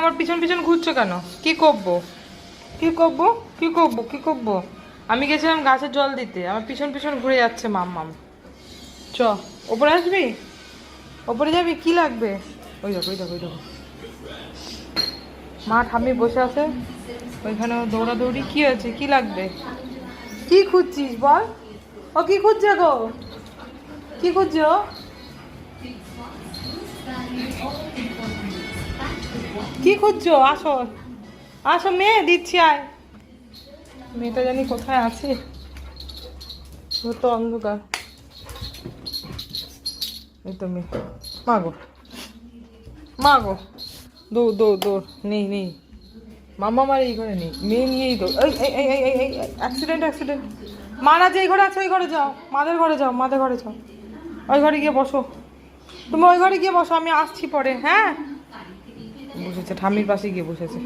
আমার পিছন পিছন ঘুরছো কেন? কি করবো কি করবো কি করবো কি করবো? আমি গেছিলাম গাছের জল দিতে, আমার পিছন পিছন ঘুরে যাচ্ছে মাম্মাম। চ, ওপরে আসবি? ওপরে যাবি? কি লাগবে? ওই দেখো ওই দেখো ওই দেখো, মা ঠাম্মি বসে আছে ওইখানে, দৌড়াদৌড়ি। কি হয়েছে? কি লাগবে? কি খুঁজছিস বল? ও কি খুঁজছে গো? কি খুঁজছে ও? কি খুঁজছো? আসো আসো মেয়ে, দিচ্ছি আয়। মেয়েটা জানি কোথায় আছে, ও তো অন্ধকার। এই তো মেয়ে, মা গো মা গো, দৌড় দৌড় দৌড়, নেই নেই, মামা আমার এই ঘরে নেই, মেয়ে নিয়েই দৌড়। এই এই এই এই এই অ্যাক্সিডেন্ট অ্যাক্সিডেন্ট। মারা যে এই ঘরে আছে ওই ঘরে যাও, মাদের ঘরে যাও, মাদের ঘরে যাও, ওই ঘরে গিয়ে বসো। তুমি ওই ঘরে গিয়ে বসো, আমি আসছি পরে। হ্যাঁ, বসেছে ঠাম্মির পাশে গিয়ে বসেছে।